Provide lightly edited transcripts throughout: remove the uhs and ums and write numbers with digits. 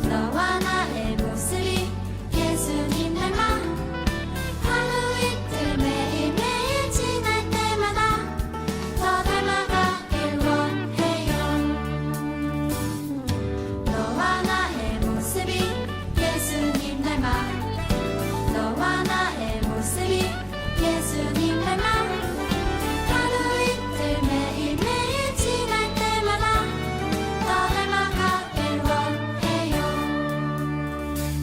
너와 나의 모습이 예수님 닮아 하루 이틀 매일매일 지날 때마다 더 닮아가길 원해요. 너와 나의 모습이 예수님 닮아 너와 나의 모습이 예수님 닮아 하루 이틀 매일매일 지날 때마다 더 닮아가길 원해요.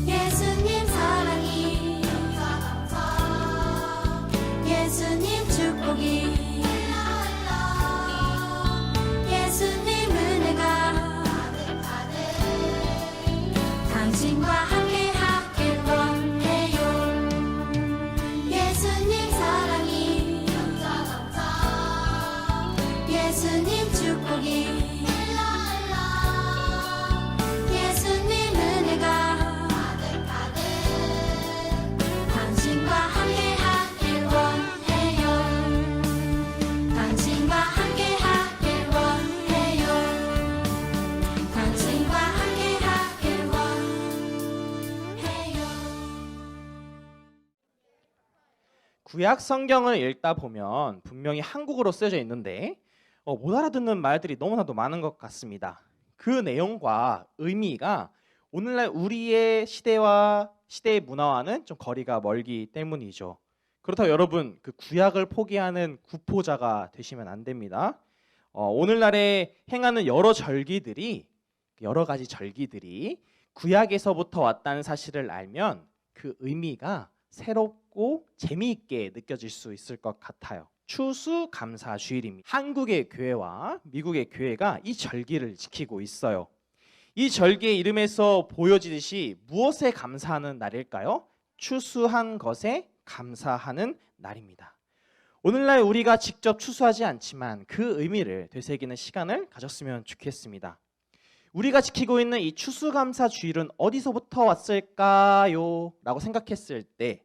예수님 사랑이 예수님 축복이 예수님 은혜가 당신과 함께하길 원해요. 예수님 사랑이 예수님 축복이 예수님 은혜가 당신과 함께하길 원해요. 당신과 함께하길 원해요. 당신과 함께하길 원해요. 구약 성경을 읽다 보면 분명히 한국어로 쓰여져 있는데 못 알아듣는 말들이 너무나도 많은 것 같습니다. 그 내용과 의미가 오늘날 우리의 시대와 시대의 문화와는 좀 거리가 멀기 때문이죠. 그렇다고 여러분 그 구약을 포기하는 구포자가 되시면 안 됩니다. 오늘날에 행하는 여러 가지 절기들이 구약에서부터 왔다는 사실을 알면 그 의미가 새롭고 재미있게 느껴질 수 있을 것 같아요. 추수감사주일입니다. 한국의 교회와 미국의 교회가 이 절기를 지키고 있어요. 이 절기의 이름에서 보여지듯이 무엇에 감사하는 날일까요? 추수한 것에 감사하는 날입니다. 오늘날 우리가 직접 추수하지 않지만 그 의미를 되새기는 시간을 가졌으면 좋겠습니다. 우리가 지키고 있는 이 추수감사주일은 어디서부터 왔을까요? 라고 생각했을 때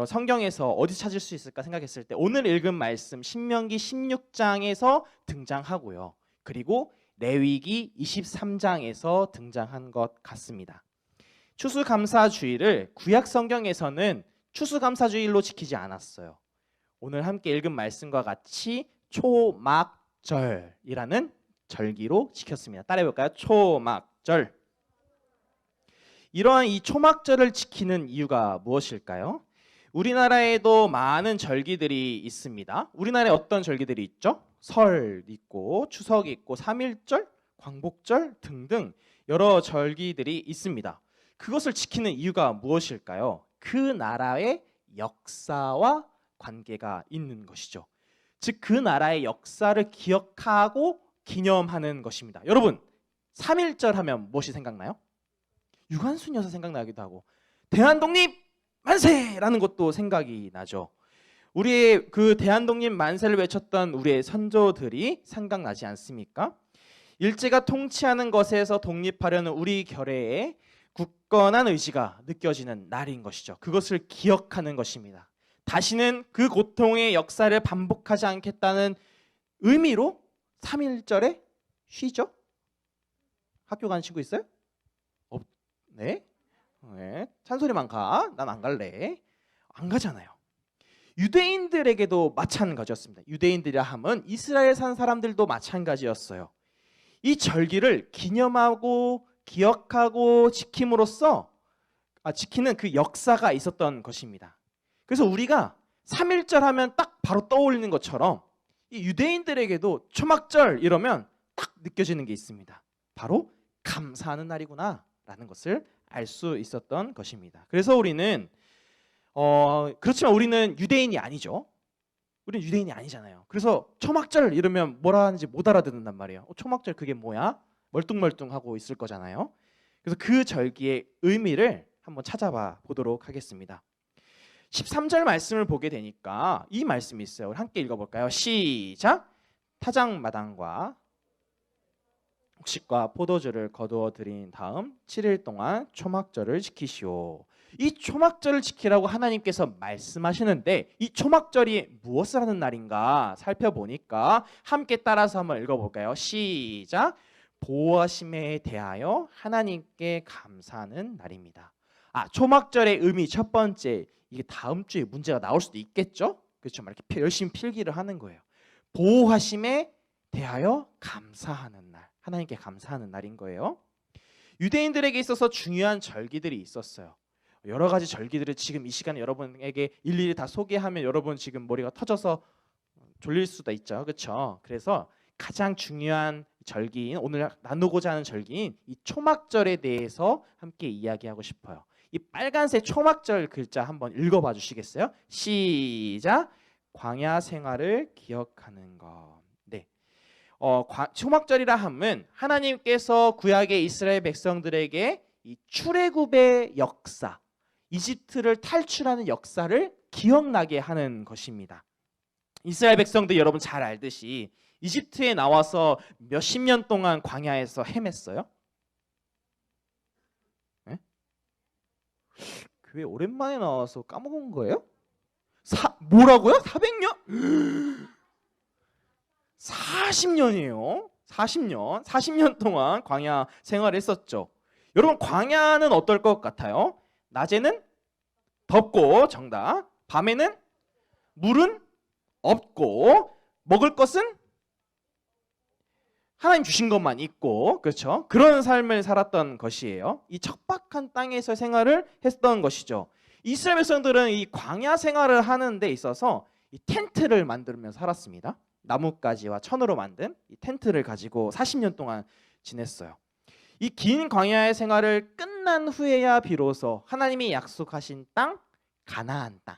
성경에서 어디서 찾을 수 있을까 생각했을 때 오늘 읽은 말씀 신명기 16장에서 등장하고요. 그리고 레위기 23장에서 등장한 것 같습니다. 추수감사주일을 구약 성경에서는 추수감사주일로 지키지 않았어요. 오늘 함께 읽은 말씀과 같이 초막절이라는 절기로 지켰습니다. 따라해볼까요? 초막절. 이러한 이 초막절을 지키는 이유가 무엇일까요? 우리나라에도 많은 절기들이 있습니다. 우리나라에 어떤 절기들이 있죠? 설 있고 추석 있고 3.1절, 광복절 등등 여러 절기들이 있습니다. 그것을 지키는 이유가 무엇일까요? 그 나라의 역사와 관계가 있는 것이죠. 즉 그 나라의 역사를 기억하고 기념하는 것입니다. 여러분 3.1절 하면 무엇이 생각나요? 유관순 여사 생각나기도 하고 대한독립 만세라는 것도 생각이 나죠. 우리의 그 대한독립 만세를 외쳤던 우리의 선조들이 생각나지 않습니까? 일제가 통치하는 것에서 독립하려는 우리 결의의 굳건한 의지가 느껴지는 날인 것이죠. 그것을 기억하는 것입니다. 다시는 그 고통의 역사를 반복하지 않겠다는 의미로 3.1절에 쉬죠? 학교 가는 친구 있어요? 네? 찬소리만 가. 난 안 갈래. 안 가잖아요. 유대인들에게도 마찬가지였습니다. 유대인들이라 함은 이스라엘 산 사람들도 마찬가지였어요. 이 절기를 기념하고 기억하고 지킴으로써 지키는 그 역사가 있었던 것입니다. 그래서 우리가 3.1절 하면 딱 바로 떠올리는 것처럼 이 유대인들에게도 초막절 이러면 딱 느껴지는 게 있습니다. 바로 감사하는 날이구나 라는 것을 알 수 있었던 것입니다. 그래서 우리는 그렇지만 우리는 유대인이 아니죠. 우리는 유대인이 아니잖아요. 그래서 초막절 이러면 뭐라 하는지 못 알아듣는단 말이에요. 초막절 그게 뭐야? 멀뚱멀뚱하고 있을 거잖아요. 그래서 그 절기의 의미를 한번 찾아봐 보도록 하겠습니다. 13절 말씀을 보게 되니까 이 말씀이 있어요. 우리 함께 읽어볼까요? 시작! 타작마당과 곡식과 포도주를 거두어 드린 다음 7일 동안 초막절을 지키시오. 이 초막절을 지키라고 하나님께서 말씀하시는데 이 초막절이 무엇을 하는 날인가 살펴보니까 함께 따라서 한번 읽어볼까요? 시작! 보호하심에 대하여 하나님께 감사하는 날입니다. 초막절의 의미 첫 번째, 이게 다음 주에 문제가 나올 수도 있겠죠? 그렇죠? 막 이렇게 열심히 필기를 하는 거예요. 보호하심에 대하여 감사하는 날, 하나님께 감사하는 날인 거예요. 유대인들에게 있어서 중요한 절기들이 있었어요. 여러 가지 절기들을 지금 이 시간에 여러분에게 일일이 다 소개하면 여러분 지금 머리가 터져서 졸릴 수도 있죠. 그렇죠? 그래서 가장 중요한 절기인, 오늘 나누고자 하는 절기인 이 초막절에 대해서 함께 이야기하고 싶어요. 이 빨간색 초막절 글자 한번 읽어봐 주시겠어요? 시작. 광야 생활을 기억하는 것. 네. 초막절이라 함은 하나님께서 구약의 이스라엘 백성들에게 이 출애굽의 역사, 이집트를 탈출하는 역사를 기억나게 하는 것입니다. 이스라엘 백성들 여러분 잘 알듯이 이집트에 나와서 몇십 년 동안 광야에서 헤맸어요. 네? 교회 오랜만에 나와서 까먹은 거예요? 뭐라고요? 400년? 40년이에요. 40년 동안 광야 생활을 했었죠. 여러분 광야는 어떨 것 같아요? 낮에는 덥고 정답. 밤에는 물은 없고 먹을 것은 하나님 주신 것만 있고, 그렇죠? 그런 삶을 살았던 것이에요. 이 척박한 땅에서 생활을 했던 것이죠. 이스라엘 백성들은 이 광야 생활을 하는 데 있어서 이 텐트를 만들며 살았습니다. 나뭇가지와 천으로 만든 이 텐트를 가지고 40년 동안 지냈어요. 이 긴 광야의 생활을 끝난 후에야 비로소 하나님이 약속하신 땅, 가나안 땅,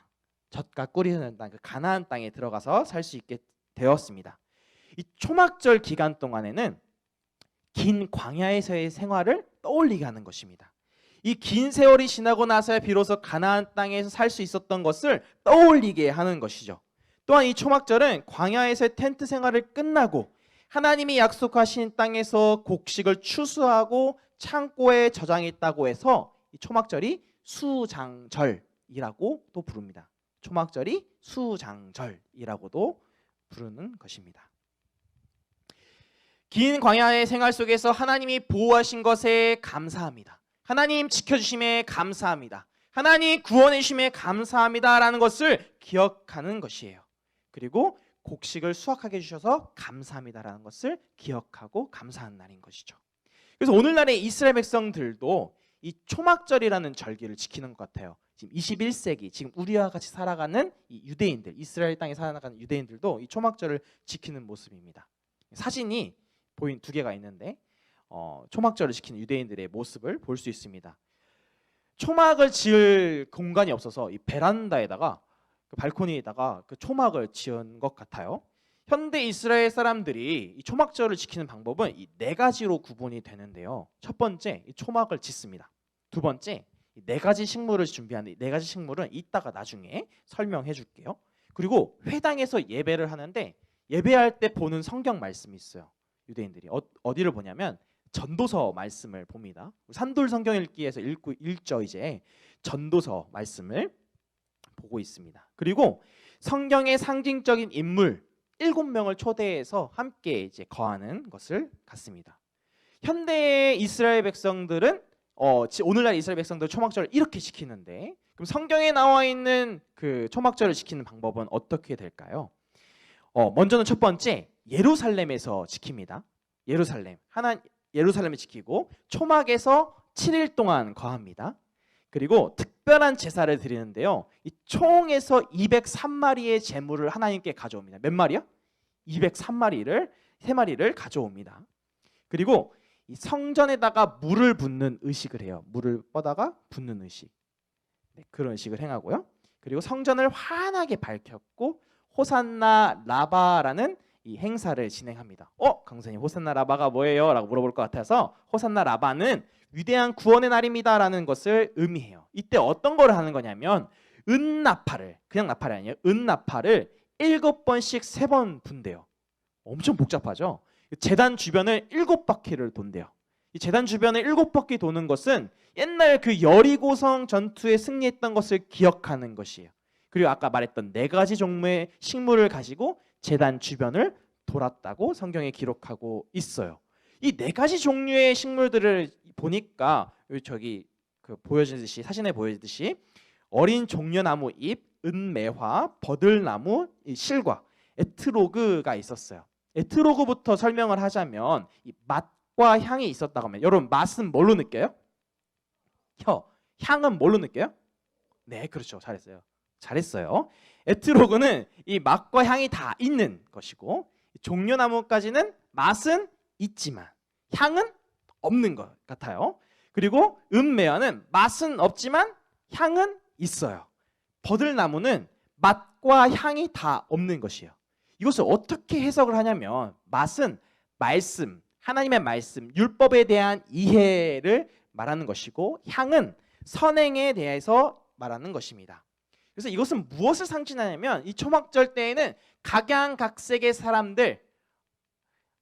젖과 꿀이 흐르는 땅, 그 가나안 땅에 들어가서 살 수 있게 되었습니다. 이 초막절 기간 동안에는 긴 광야에서의 생활을 떠올리게 하는 것입니다. 이 긴 세월이 지나고 나서야 비로소 가나안 땅에서 살 수 있었던 것을 떠올리게 하는 것이죠. 또한 이 초막절은 광야에서의 텐트 생활을 끝나고 하나님이 약속하신 땅에서 곡식을 추수하고 창고에 저장했다고 해서 이 초막절이 수장절이라고 또 부릅니다. 초막절이 수장절이라고도 부르는 것입니다. 긴 광야의 생활 속에서 하나님이 보호하신 것에 감사합니다. 하나님 지켜주심에 감사합니다. 하나님 구원해 주심에 감사합니다라는 것을 기억하는 것이에요. 그리고 곡식을 수확하게 해주셔서 감사합니다라는 것을 기억하고 감사하는 날인 것이죠. 그래서 오늘날의 이스라엘 백성들도 이 초막절이라는 절기를 지키는 것 같아요. 지금 21세기, 지금 우리와 같이 살아가는 이 유대인들, 이스라엘 땅에 살아가는 유대인들도 이 초막절을 지키는 모습입니다. 사진이 보인 두 개가 있는데 초막절을 지키는 유대인들의 모습을 볼 수 있습니다. 초막을 지을 공간이 없어서 이 베란다에다가 그 발코니에다가 그 초막을 지은 것 같아요. 현대 이스라엘 사람들이 이 초막절을 지키는 방법은 이 네 가지로 구분이 되는데요. 첫 번째, 이 초막을 짓습니다. 두 번째, 이 네 가지 식물을 준비하는데 이 네 가지 식물은 이따가 나중에 설명해 줄게요. 그리고 회당에서 예배를 하는데 예배할 때 보는 성경 말씀이 있어요. 유대인들이 어디를 보냐면 전도서 말씀을 봅니다. 산돌 성경 읽기에서 읽죠. 이제 전도서 말씀을 보고 있습니다. 그리고 성경의 상징적인 인물 7명을 초대해서 함께 이제 거하는 것을 갖습니다. 현대의 이스라엘 백성들은 오늘날 이스라엘 백성들 초막절을 이렇게 지키는데, 그럼 성경에 나와 있는 그 초막절을 지키는 방법은 어떻게 될까요? 먼저는 첫 번째, 예루살렘에서 지킵니다. 예루살렘에 지키고 초막에서 7일 동안 거합니다. 그리고 특별한 제사를 드리는데요. 이 총에서 203마리의 제물을 하나님께 가져옵니다. 몇 마리요? 203마리를 3마리를 가져옵니다. 그리고 이 성전에다가 물을 붓는 의식을 해요. 물을 뻗다가 붓는 의식. 네, 그런 의식을 행하고요. 그리고 성전을 환하게 밝혔고 호산나 라바라는 이 행사를 진행합니다. 강사님, 호산나 라바가 뭐예요? 라고 물어볼 것 같아서 호산나 라바는 위대한 구원의 날입니다라는 것을 의미해요. 이때 어떤 거를 하는 거냐면 은나팔을, 그냥 나팔이 아니에요. 은나팔을 7번씩 3번 분대요. 엄청 복잡하죠. 제단 주변을 7바퀴를 돈대요. 이 제단 주변을 7바퀴 도는 것은 옛날 그 여리고성 전투에 승리했던 것을 기억하는 것이에요. 그리고 아까 말했던 4가지 종류의 식물을 가지고 제단 주변을 돌았다고 성경에 기록하고 있어요. 이 네 가지 종류의 식물들을 보니까 저기 보여지듯이 사진에 보여지듯이 어린 종려나무 잎, 은매화, 버들나무, 이 실과, 에트로그가 있었어요. 에트로그부터 설명을 하자면 이 맛과 향이 있었다고 하면 여러분 맛은 뭘로 느껴요? 혀. 향은 뭘로 느껴요? 네, 그렇죠. 잘했어요. 에트로그는 이 맛과 향이 다 있는 것이고 종려나무까지는 맛은 있지만 향은 없는 것 같아요. 그리고 은매화는 맛은 없지만 향은 있어요. 버들나무는 맛과 향이 다 없는 것이에요. 이것을 어떻게 해석을 하냐면 맛은 말씀, 하나님의 말씀, 율법에 대한 이해를 말하는 것이고 향은 선행에 대해서 말하는 것입니다. 그래서 이것은 무엇을 상징하냐면 이 초막절 때에는 각양각색의 사람들,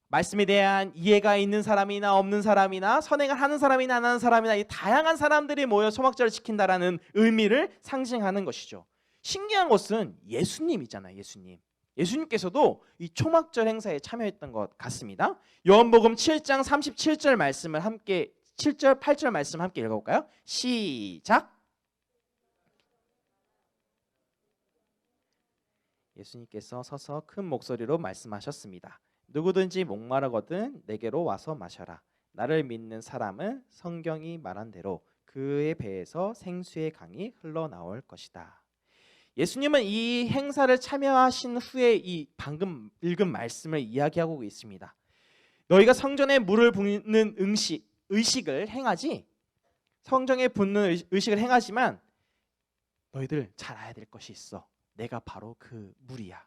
말씀에 대한 이해가 있는 사람이나 없는 사람이나 선행을 하는 사람이나 안 하는 사람이나 이 다양한 사람들이 모여 초막절을 지킨다라는 의미를 상징하는 것이죠. 신기한 것은 예수님이잖아요. 예수님께서도 이 초막절 행사에 참여했던 것 같습니다. 요한복음 7장 37절 말씀을 함께 7절 8절 말씀 함께 읽어볼까요? 시작. 예수님께서 서서 큰 목소리로 말씀하셨습니다. 누구든지 목마르거든 내게로 와서 마셔라. 나를 믿는 사람은 성경이 말한 대로 그의 배에서 생수의 강이 흘러나올 것이다. 예수님은 이 행사를 참여하신 후에 이 방금 읽은 말씀을 이야기하고 있습니다. 너희가 성전에 물을 붓는 의식을 행하지, 성전에 붓는 의식을 행하지만 너희들 잘 알아야 될 것이 있어. 내가 바로 그 물이야.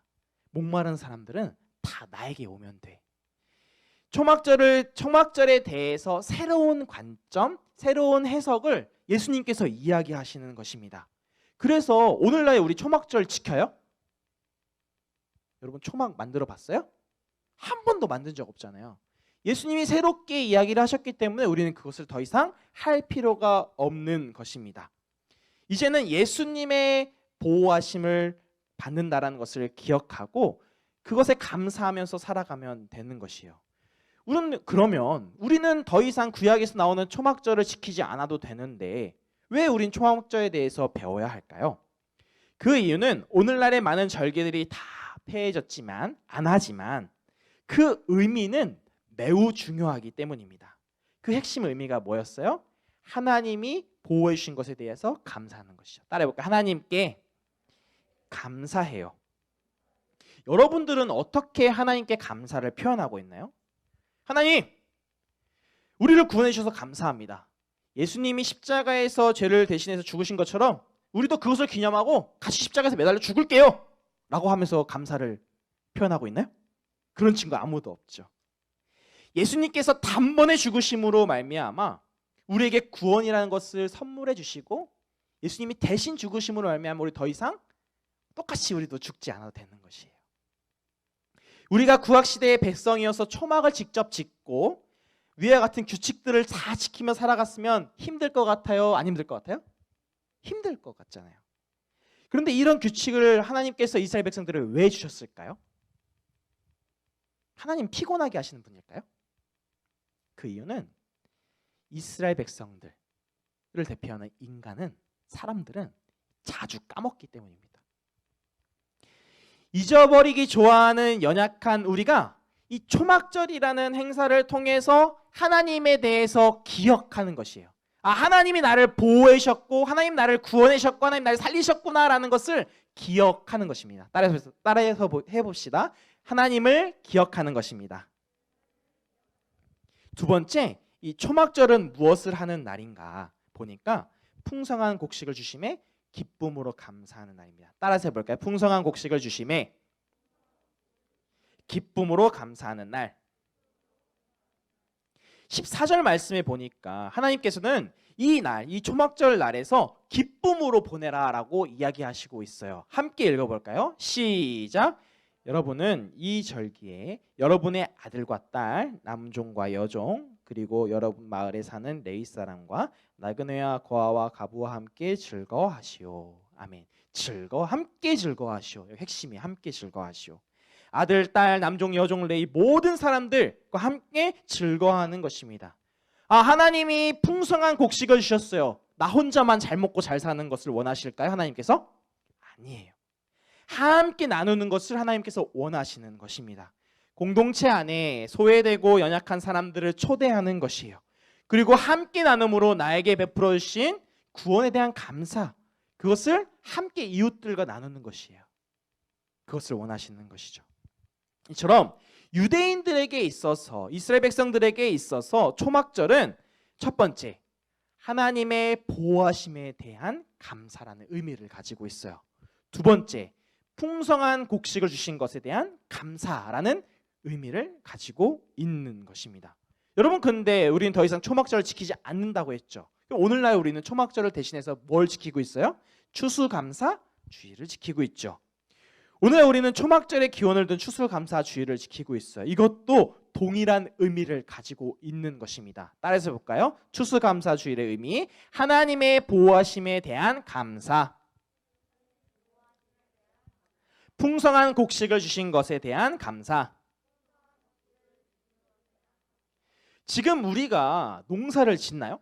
목마른 사람들은 다 나에게 오면 돼. 초막절에 대해서 새로운 관점, 새로운 해석을 예수님께서 이야기하시는 것입니다. 그래서 오늘날 우리 초막절 지켜요? 여러분 초막 만들어 봤어요? 한 번도 만든 적 없잖아요. 예수님이 새롭게 이야기를 하셨기 때문에 우리는 그것을 더 이상 할 필요가 없는 것입니다. 이제는 예수님의 보호하심을 받는다라는 것을 기억하고 그것에 감사하면서 살아가면 되는 것이에요. 우리는 더 이상 구약에서 나오는 초막절을 지키지 않아도 되는데 왜 우린 초막절에 대해서 배워야 할까요? 그 이유는 오늘날의 많은 절기들이 다 폐해졌지만 안 하지만 그 의미는 매우 중요하기 때문입니다. 그 핵심 의미가 뭐였어요? 하나님이 보호해 주신 것에 대해서 감사하는 것이죠. 따라해볼까요? 하나님께 감사해요. 여러분들은 어떻게 하나님께 감사를 표현하고 있나요? 하나님, 우리를 구원해 주셔서 감사합니다. 예수님이 십자가에서 죄를 대신해서 죽으신 것처럼 우리도 그것을 기념하고 같이 십자가에서 매달려 죽을게요 라고 하면서 감사를 표현하고 있나요? 그런 친구 아무도 없죠. 예수님께서 단번에 죽으심으로 말미암아 우리에게 구원이라는 것을 선물해 주시고 예수님이 대신 죽으심으로 말미암아 우리 더 이상 똑같이 우리도 죽지 않아도 되는 것이에요. 우리가 구약시대의 백성이어서 초막을 직접 짓고 위와 같은 규칙들을 다 지키며 살아갔으면 힘들 것 같아요? 안 힘들 것 같아요? 힘들 것 같잖아요. 그런데 이런 규칙을 하나님께서 이스라엘 백성들을 왜 주셨을까요? 하나님 피곤하게 하시는 분일까요? 그 이유는 이스라엘 백성들을 대표하는 사람들은 자주 까먹기 때문입니다. 잊어버리기 좋아하는 연약한 우리가 이 초막절이라는 행사를 통해서 하나님에 대해서 기억하는 것이에요. 하나님이 나를 보호해 주셨고 하나님 나를 구원해 주셨고 하나님 나를 살리셨구나라는 것을 기억하는 것입니다. 따라해서 해봅시다. 하나님을 기억하는 것입니다. 두 번째, 이 초막절은 무엇을 하는 날인가 보니까 풍성한 곡식을 주심에 기쁨으로 감사하는 날입니다. 따라서 해볼까요? 풍성한 곡식을 주심에 기쁨으로 감사하는 날. 14절 말씀에 보니까 하나님께서는 이 날, 이 초막절 날에서 기쁨으로 보내라 라고 이야기하시고 있어요. 함께 읽어볼까요? 시작! 여러분은 이 절기에 여러분의 아들과 딸, 남종과 여종, 그리고 여러분 마을에 사는 레위 사람과 나그네와 고아와 가부와 함께 즐거워하시오. 아멘. 함께 즐거워하시오. 핵심이 함께 즐거워하시오. 아들, 딸, 남종, 여종, 레위 모든 사람들과 함께 즐거워하는 것입니다. 하나님이 풍성한 곡식을 주셨어요. 나 혼자만 잘 먹고 잘 사는 것을 원하실까요? 하나님께서? 아니에요. 함께 나누는 것을 하나님께서 원하시는 것입니다. 공동체 안에 소외되고 연약한 사람들을 초대하는 것이에요. 그리고 함께 나눔으로 나에게 베풀어 주신 구원에 대한 감사, 그것을 함께 이웃들과 나누는 것이에요. 그것을 원하시는 것이죠. 이처럼 유대인들에게 있어서, 이스라엘 백성들에게 있어서 초막절은 첫 번째, 하나님의 보호하심에 대한 감사라는 의미를 가지고 있어요. 두 번째, 풍성한 곡식을 주신 것에 대한 감사라는 의미를 가지고 있는 것입니다. 여러분, 근데 우리는 더 이상 초막절을 지키지 않는다고 했죠. 오늘날 우리는 초막절을 대신해서 뭘 지키고 있어요? 추수감사주의를 지키고 있죠. 오늘 우리는 초막절의 기원을 둔 추수감사주의를 지키고 있어요. 이것도 동일한 의미를 가지고 있는 것입니다. 따라서 볼까요? 추수감사주의의 의미, 하나님의 보호하심에 대한 감사, 풍성한 곡식을 주신 것에 대한 감사. 지금 우리가 농사를 짓나요?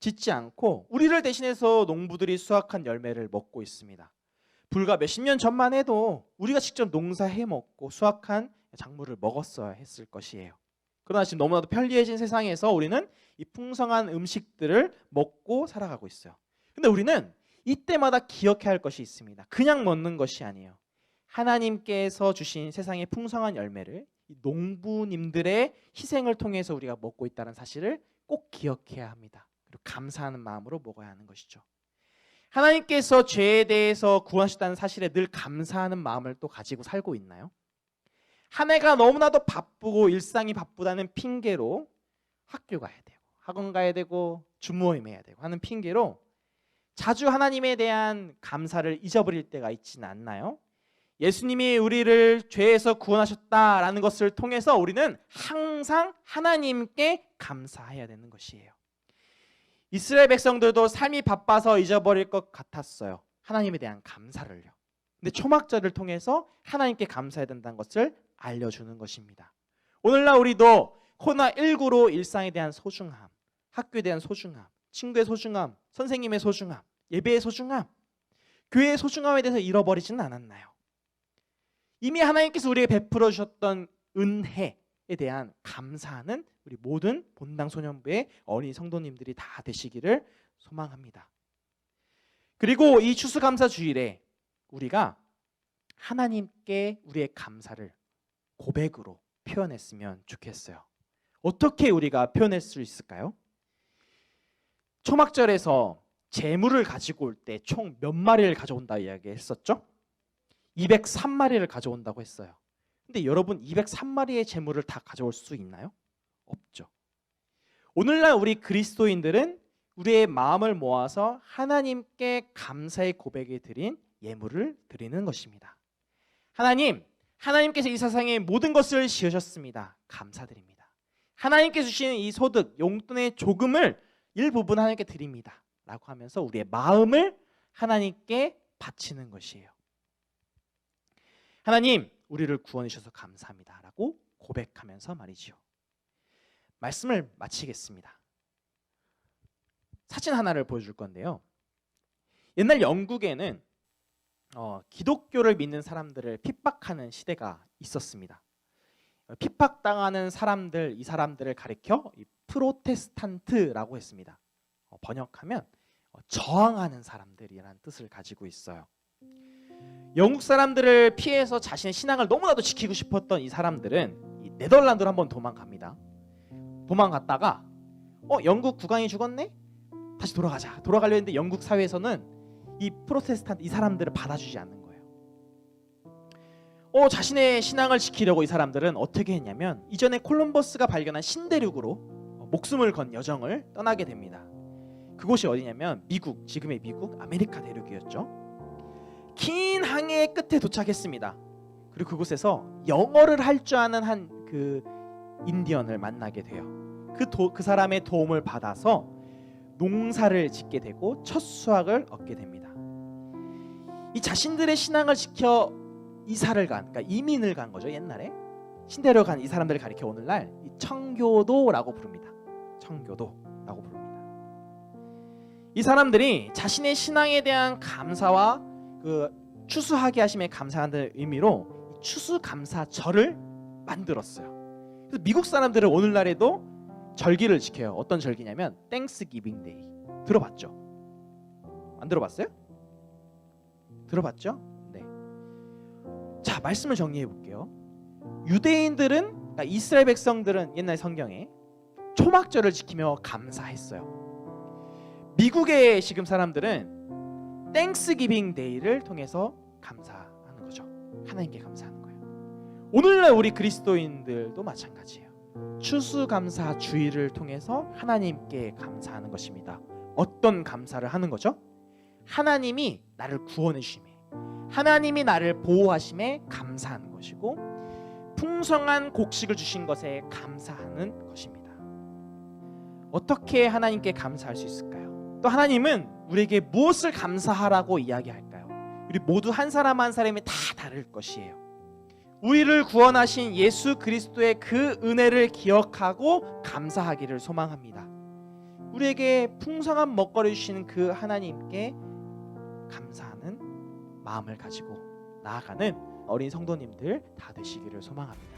짓지 않고 우리를 대신해서 농부들이 수확한 열매를 먹고 있습니다. 불과 몇십 년 전만 해도 우리가 직접 농사해 먹고 수확한 작물을 먹었어야 했을 것이에요. 그러나 지금 너무나도 편리해진 세상에서 우리는 이 풍성한 음식들을 먹고 살아가고 있어요. 근데 우리는 이때마다 기억해야 할 것이 있습니다. 그냥 먹는 것이 아니에요. 하나님께서 주신 세상의 풍성한 열매를 농부님들의 희생을 통해서 우리가 먹고 있다는 사실을 꼭 기억해야 합니다. 그리고 감사하는 마음으로 먹어야 하는 것이죠. 하나님께서 죄에 대해서 구원하셨다는 사실에 늘 감사하는 마음을 또 가지고 살고 있나요? 한 해가 너무나도 바쁘고 일상이 바쁘다는 핑계로 학교 가야 되고 학원 가야 되고 주모임 해야 되고 하는 핑계로 자주 하나님에 대한 감사를 잊어버릴 때가 있지는 않나요? 예수님이 우리를 죄에서 구원하셨다라는 것을 통해서 우리는 항상 하나님께 감사해야 되는 것이에요. 이스라엘 백성들도 삶이 바빠서 잊어버릴 것 같았어요. 하나님에 대한 감사를요. 근데 초막절을 통해서 하나님께 감사해야 된다는 것을 알려주는 것입니다. 오늘날 우리도 코로나19로 일상에 대한 소중함, 학교에 대한 소중함, 친구의 소중함, 선생님의 소중함, 예배의 소중함, 교회의 소중함에 대해서 잃어버리지는 않았나요? 이미 하나님께서 우리에게 베풀어 주셨던 은혜에 대한 감사하는 우리 모든 본당 소년부의 어린이 성도님들이 다 되시기를 소망합니다. 그리고 이 추수감사 주일에 우리가 하나님께 우리의 감사를 고백으로 표현했으면 좋겠어요. 어떻게 우리가 표현할 수 있을까요? 초막절에서 제물을 가지고 올 때 총 몇 마리를 가져온다 이야기했었죠? 203마리를 가져온다고 했어요. 근데 여러분 203마리의 제물을 다 가져올 수 있나요? 없죠. 오늘날 우리 그리스도인들은 우리의 마음을 모아서 하나님께 감사의 고백에 드린 예물을 드리는 것입니다. 하나님께서 이 세상에 모든 것을 지으셨습니다. 감사드립니다. 하나님께 주신 이 소득, 용돈의 조금을 일부분 하나님께 드립니다. 라고 하면서 우리의 마음을 하나님께 바치는 것이에요. 하나님, 우리를 구원해 주셔서 감사합니다. 라고 고백하면서 말이지요. 말씀을 마치겠습니다. 사진 하나를 보여줄 건데요. 옛날 영국에는 기독교를 믿는 사람들을 핍박하는 시대가 있었습니다. 핍박당하는 사람들, 이 사람들을 가리켜 프로테스탄트라고 했습니다. 번역하면 저항하는 사람들이라는 뜻을 가지고 있어요. 영국 사람들을 피해서 자신의 신앙을 너무나도 지키고 싶었던 이 사람들은 이 네덜란드로 한번 도망갑니다. 도망갔다가 영국 국왕이 죽었네? 다시 돌아가자. 돌아가려 했는데 영국 사회에서는 이 프로테스탄트 이 사람들을 받아주지 않는 거예요. 자신의 신앙을 지키려고 이 사람들은 어떻게 했냐면 이전에 콜럼버스가 발견한 신대륙으로 목숨을 건 여정을 떠나게 됩니다. 그곳이 어디냐면 미국, 지금의 미국, 아메리카 대륙이었죠. 긴 항해의 끝에 도착했습니다. 그리고 그곳에서 영어를 할 줄 아는 한 그 인디언을 만나게 돼요. 그 사람의 도움을 받아서 농사를 짓게 되고 첫 수확을 얻게 됩니다. 이 자신들의 신앙을 지켜 이사를 간, 그러니까 이민을 간 거죠. 옛날에 신대로 간 이 사람들을 가리켜 오늘날 이 청교도라고 부릅니다. 청교도라고 부릅니다. 이 사람들이 자신의 신앙에 대한 감사와 그 추수하게 하심에 감사하는 의미로 추수감사절을 만들었어요. 그래서 미국 사람들은 오늘날에도 절기를 지켜요. 어떤 절기냐면 땡스기빙 데이. 들어봤죠? 안 들어봤어요? 들어봤죠? 네. 자, 말씀을 정리해 볼게요. 유대인들은, 그러니까 이스라엘 백성들은 옛날 성경에 초막절을 지키며 감사했어요. 미국의 지금 사람들은 땡스기빙 데이를 통해서 감사하는 거죠. 하나님께 감사하는 거예요. 오늘날 우리 그리스도인들도 마찬가지예요. 추수감사 주일을 통해서 하나님께 감사하는 것입니다. 어떤 감사를 하는 거죠? 하나님이 나를 구원해 주심에, 하나님이 나를 보호하심에 감사하는 것이고, 풍성한 곡식을 주신 것에 감사하는 것입니다. 어떻게 하나님께 감사할 수 있을까요? 또 하나님은 우리에게 무엇을 감사하라고 이야기할까요? 우리 모두 한 사람 한 사람이 다 다를 것이에요. 우리를 구원하신 예수 그리스도의 그 은혜를 기억하고 감사하기를 소망합니다. 우리에게 풍성한 먹거리 주시는 그 하나님께 감사하는 마음을 가지고 나아가는 어린 성도님들 다 되시기를 소망합니다.